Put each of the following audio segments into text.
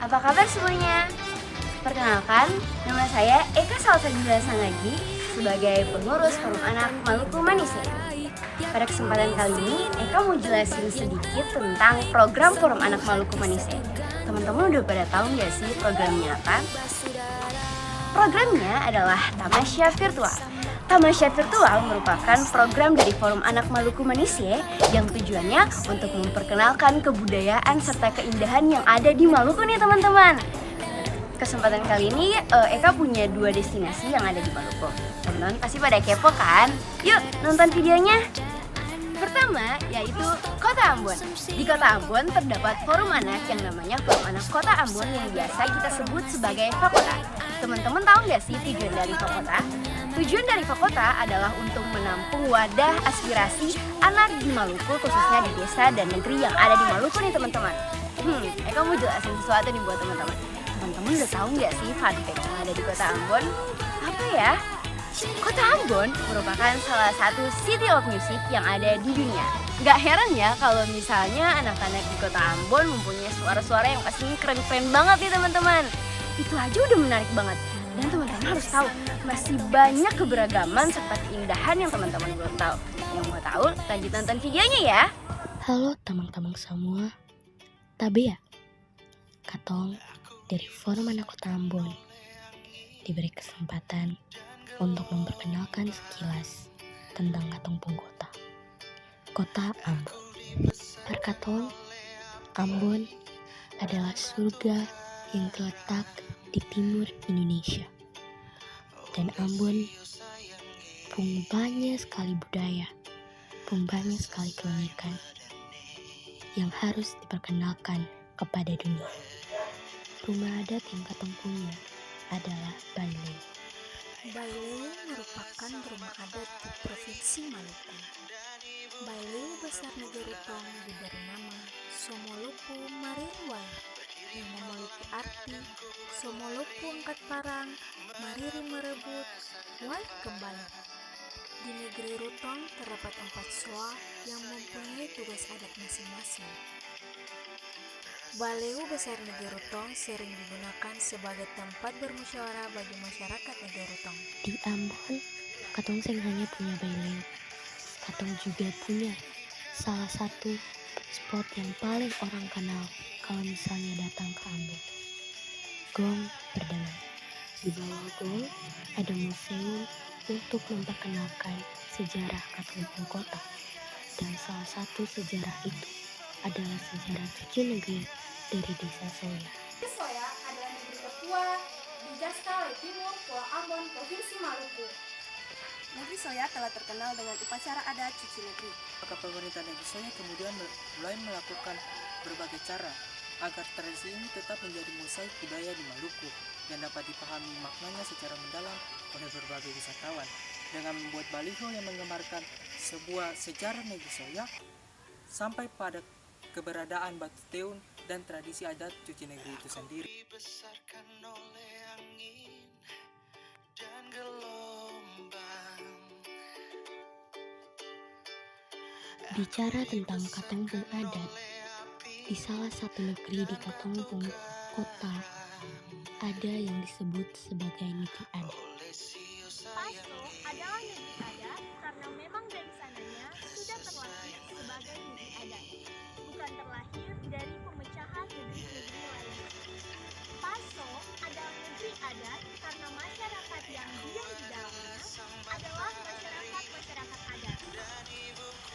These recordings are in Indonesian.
Apa kabar semuanya? Perkenalkan, nama saya Eka Salsabila Sangagi sebagai pengurus Forum Anak Maluku Manisya. Pada kesempatan kali ini, Eka mau jelasin sedikit tentang program Forum Anak Maluku Manisya. Teman-teman udah pada tahu nggak sih programnya apa? Programnya adalah Tamasya Virtual. Tamasya Virtual merupakan program dari Forum Anak Maluku Manisya yang tujuannya untuk memperkenalkan kebudayaan serta keindahan yang ada di Maluku nih teman-teman. Kesempatan kali ini Eka punya 2 destinasi yang ada di Maluku. Teman-teman pasti pada kepo kan? Yuk nonton videonya. Pertama yaitu Kota Ambon. Di Kota Ambon terdapat forum anak yang namanya Forum Anak Kota Ambon yang biasa kita sebut sebagai Fakota. Teman-teman tahu nggak sih tujuan dari Fakota? Tujuan dari Fakota adalah untuk menampung wadah aspirasi anak di Maluku, khususnya di desa dan negeri yang ada di Maluku nih teman-teman. Eka mau jelasin sesuatu nih buat teman-teman. Teman-teman udah tahu nggak sih fun fact yang ada di Kota Ambon? Apa ya? Kota Ambon merupakan salah satu city of music yang ada di dunia. Gak heran ya kalau misalnya anak-anak di Kota Ambon mempunyai suara-suara yang pastinya keren-keren banget nih teman-teman. Itu aja udah menarik banget. Dan teman-teman harus tahu, masih banyak keberagaman serta keindahan yang teman-teman belum tahu. Yang mau tahu, lanjut nonton videonya ya. Halo teman-teman semua, Tabe ya, Katong dari Forum Anak Kota Ambon diberi kesempatan untuk memperkenalkan sekilas tentang Katong Punggota, Kota Ambon. Perkatong, Ambon adalah surga yang terletak di timur Indonesia. Dan Ambon pun banyak sekali budaya, pun banyak sekali keunikan yang harus diperkenalkan kepada dunia. Rumah adat yang Katong punya adalah Baileu. Baileu merupakan rumah adat di Provinsi Maluku. Baileu besar Negerutong diberi nama Somolupu Maririwai yang memiliki arti Somolupu angkat parang, Mariri merebut, Wai kembali. Di negeri Rutong terdapat 4 soa yang mempunyai tugas adat masing-masing. Baileu besar Negeri Rutong sering digunakan sebagai tempat bermusyawarah bagi masyarakat Negeri Rutong. Di Ambon, Katong sing hanya punya Baileu. Katong juga punya salah satu spot yang paling orang kenal kalau misalnya datang ke Ambon. Gong Berdamai. Di bawah Gong ada museum untuk memperkenalkan sejarah Katong Kota. Dan salah satu sejarah itu adalah sejarah cuci negeri dari desa Soya. Soya adalah negeri tertua di Jaskal Timur, Pulau Ambon, Provinsi Maluku. Negeri Soya telah terkenal dengan upacara adat cuci negeri. Maka pemerintah negeri Soya kemudian mulai melakukan berbagai cara agar tradisi ini tetap menjadi mosaik budaya di Maluku yang dapat dipahami maknanya secara mendalam oleh berbagai wisatawan dengan membuat baliho yang menggambarkan sebuah sejarah negeri Soya sampai pada keberadaan batu teun dan tradisi adat cuci negeri itu sendiri. Bicara tentang Katongpung adat, di salah satu negeri di Katongpung Kota ada yang disebut sebagai negeri adat. Paso adalah negeri adat karena memang dari sananya sudah terlahir sebagai negeri adat, bukan terlahir dari pemecahan negeri-negeri lainnya. Paso adalah negeri adat karena masyarakat yang diam di dalamnya adalah masyarakat adat.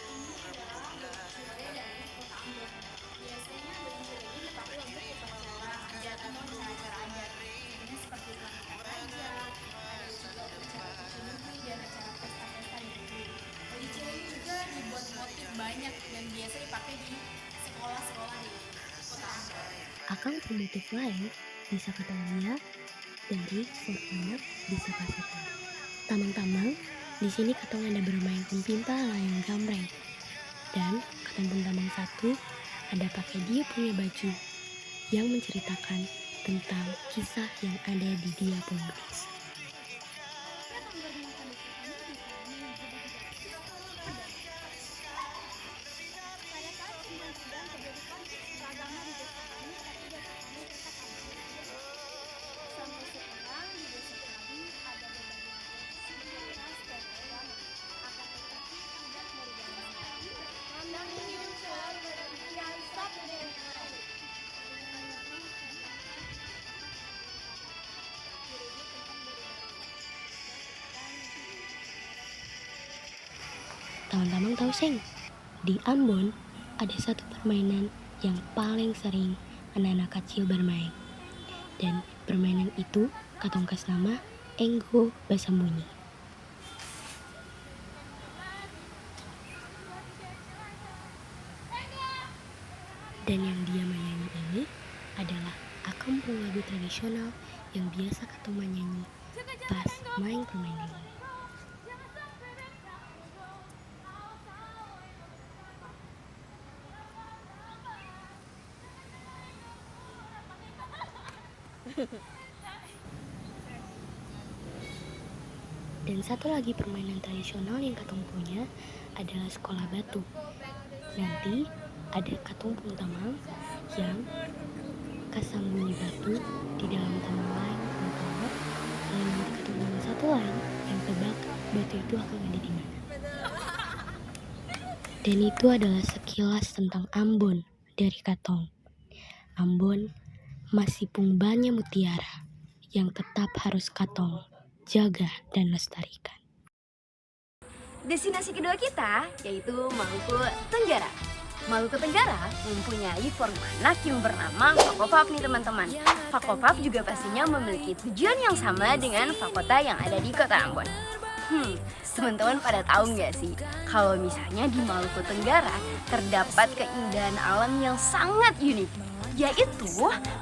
Ini adalah bentuk budaya dari Kota Ambon. Biasanya bentuk ini dipakai untuk upacara adat atau acara adat. Ini seperti pernikahan raja, ada juga upacara cuci negeri dan acara pesta-pesta di negeri. Licin ini juga dibuat motif banyak dan biasa dipakai di sekolah-sekolah di Kota Ambon. Akan primitif lain bisa Katong lihat dari Forum Anak bisa Pasetan. Tamang-tamang, di sini Katong ada bermain kumpinta layang gamreng. Dan Katong pun tamang satu ada pakai dia punya baju yang menceritakan tentang kisah yang ada di dia punya desa. Pada saat pembentukan terjadi konflik beragama di desa kami, tapi tidak kami Teman-teman tahu seng, di Ambon ada satu permainan yang paling sering anak-anak kecil bermain. Dan permainan itu katong kasih nama Enggo Basambunyi. Dan yang dia menyanyi ini adalah akampung lagu tradisional yang biasa katong menyanyi pas main permainan ini. Dan satu lagi permainan tradisional yang katong punya adalah sekolah batu. Nanti ada katong pun tamang yang kasambunyi batu di dalam taman lain utama. Lalu nanti katong punya satu lain yang tebak batu itu akan ada di mana. Dan itu adalah sekilas tentang Ambon dari katong. Ambon masih banyak mutiara yang tetap harus katong jaga dan lestarikan. Destinasi kedua kita yaitu Maluku Tenggara. Maluku Tenggara mempunyai forum anak yang bernama Fakofap nih teman-teman. Fakofap juga pastinya memiliki tujuan yang sama dengan Fakota yang ada di kota Ambon. Teman-teman pada tahu nggak sih kalau misalnya di Maluku Tenggara terdapat keindahan alam yang sangat unik, yaitu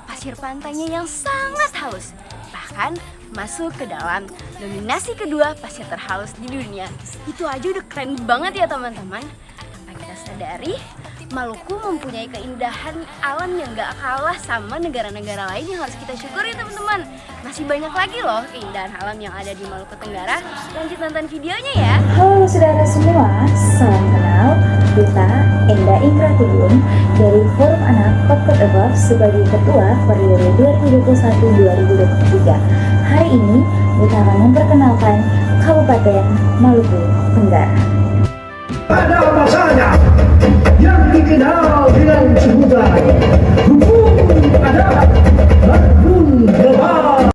pasir pantainya yang sangat halus. Bahkan masuk ke dalam nominasi kedua pasir terhalus di dunia. Itu aja udah keren banget ya teman-teman. Tanpa kita sadari, Maluku mempunyai keindahan alam yang gak kalah sama negara-negara lain yang harus kita syukuri teman-teman. Masih banyak lagi loh keindahan alam yang ada di Maluku Tenggara. Lanjut nonton videonya ya. Halo saudara semua, salam kenal. Kita Enda Ingratibun dari Forum Anak Fakot Above sebagai Ketua periode 2021-2023. Hari ini kita akan memperkenalkan Kabupaten Maluku Tenggara. Pada masanya yang dikenal dengan sebutan hukum adat dan hukum global.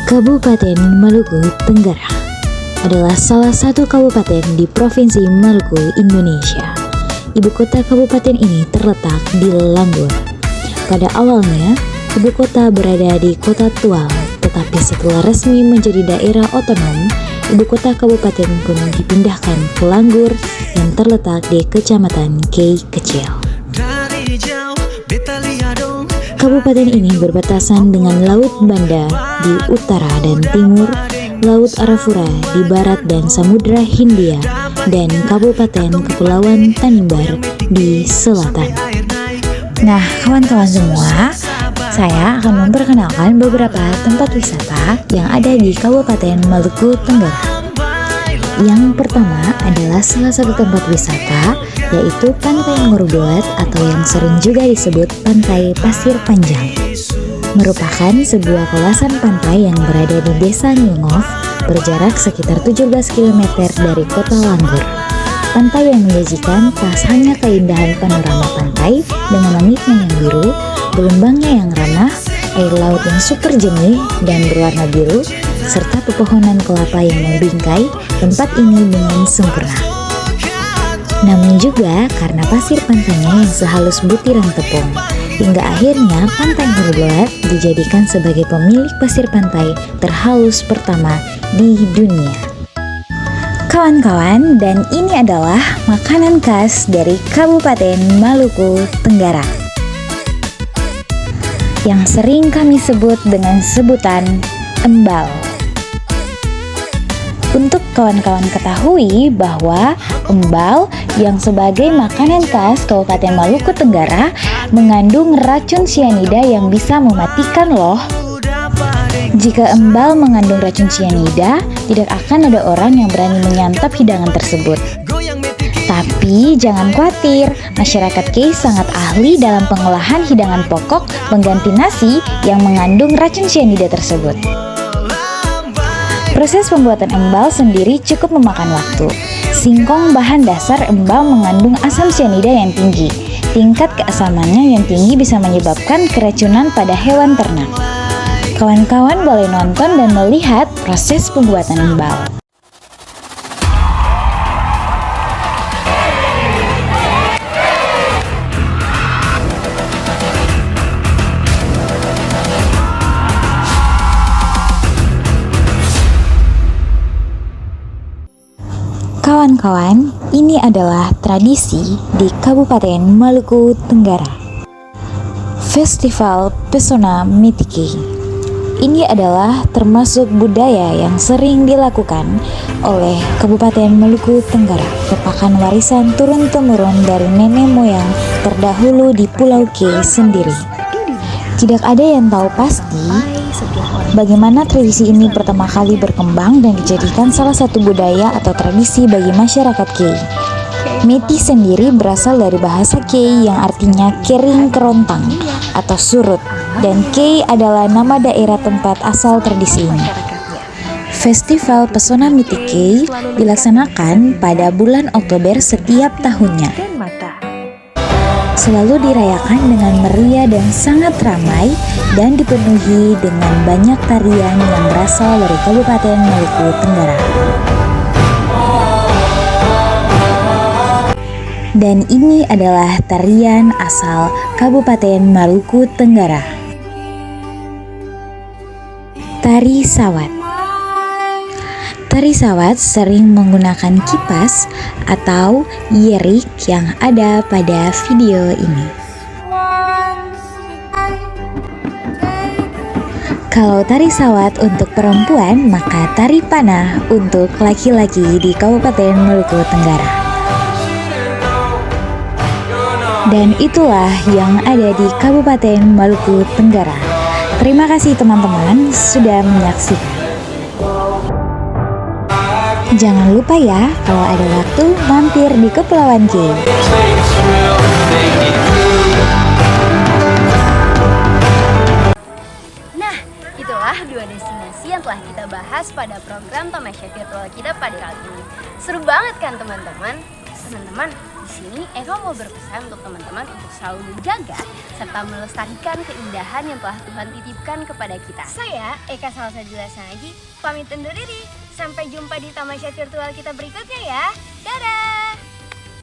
Kabupaten Maluku Tenggara adalah salah satu kabupaten di Provinsi Maluku, Indonesia. Ibu kota kabupaten ini terletak di Langgur. Pada awalnya, ibu kota berada di Kota Tual, tetapi setelah resmi menjadi daerah otonom, ibu kota kabupaten pun dipindahkan ke Langgur yang terletak di Kecamatan Kei Kecil. Kabupaten ini berbatasan dengan Laut Banda di utara dan timur, Laut Arafura di barat dan Samudra Hindia, dan Kabupaten Kepulauan Tanimbar di selatan. Nah, kawan-kawan semua, saya akan memperkenalkan beberapa tempat wisata yang ada di Kabupaten Maluku Tenggara. Yang pertama adalah salah satu tempat wisata, yaitu Pantai Ngurbuat atau yang sering juga disebut Pantai Pasir Panjang. Merupakan sebuah kawasan pantai yang berada di Desa Nyungov, berjarak sekitar 17 km dari kota Langgur. Pantai yang menyajikan tak hanya keindahan panorama pantai dengan langitnya yang biru, gelombangnya yang ramah, air laut yang super jernih dan berwarna biru, serta pepohonan kelapa yang membingkai tempat ini dengan sempurna. Namun juga karena pasir pantainya yang sehalus butiran tepung, hingga akhirnya Pantai Ngurbuat dijadikan sebagai pemilik pasir pantai terhalus pertama di dunia. Kawan-kawan, dan ini adalah makanan khas dari Kabupaten Maluku Tenggara yang sering kami sebut dengan sebutan embal. Untuk kawan-kawan ketahui bahwa embal yang sebagai makanan khas Kabupaten Maluku Tenggara mengandung racun sianida yang bisa mematikan loh. Jika embal mengandung racun sianida, tidak akan ada orang yang berani menyantap hidangan tersebut. Tapi jangan khawatir, masyarakat K sangat ahli dalam pengolahan hidangan pokok pengganti nasi yang mengandung racun cyanida tersebut. Proses pembuatan embal sendiri cukup memakan waktu. Singkong bahan dasar embal mengandung asam cyanida yang tinggi. Tingkat keasamannya yang tinggi bisa menyebabkan keracunan pada hewan ternak. Kawan-kawan boleh nonton dan melihat proses pembuatan embal. Kawan-kawan, ini adalah tradisi di Kabupaten Maluku Tenggara. Festival Pesona Mitike. Ini adalah termasuk budaya yang sering dilakukan oleh Kabupaten Maluku Tenggara, merupakan warisan turun-temurun dari nenek moyang terdahulu di Pulau K sendiri. Tidak ada yang tahu pasti bagaimana tradisi ini pertama kali berkembang dan dijadikan salah satu budaya atau tradisi bagi masyarakat K. Meti sendiri berasal dari bahasa K yang artinya kering kerontang atau surut, dan K adalah nama daerah tempat asal tradisi ini. Festival Pesona Mitike dilaksanakan pada bulan Oktober setiap tahunnya. Selalu dirayakan dengan meriah dan sangat ramai dan dipenuhi dengan banyak tarian yang berasal dari Kabupaten Maluku Tenggara. Dan ini adalah tarian asal Kabupaten Maluku Tenggara. Tari Sawat. Tari sawat sering menggunakan kipas atau yerik yang ada pada video ini. Kalau tari sawat untuk perempuan, maka tari panah untuk laki-laki di Kabupaten Maluku Tenggara. Dan itulah yang ada di Kabupaten Maluku Tenggara. Terima kasih teman-teman sudah menyaksikan. Jangan lupa ya, kalau ada waktu mampir di Kepulauan K. Nah, itulah 2 destinasi yang telah kita bahas pada program Tamasya Virtual kita pada kali ini. Seru banget kan teman-teman? Teman-teman, di sini Eka mau berpesan untuk teman-teman untuk selalu menjaga serta melestarikan keindahan yang telah Tuhan titipkan kepada kita. Saya, Eka Salsabila Sangaji, pamit undur diri. Sampai jumpa di Tamasya Virtual kita berikutnya ya. Dadah!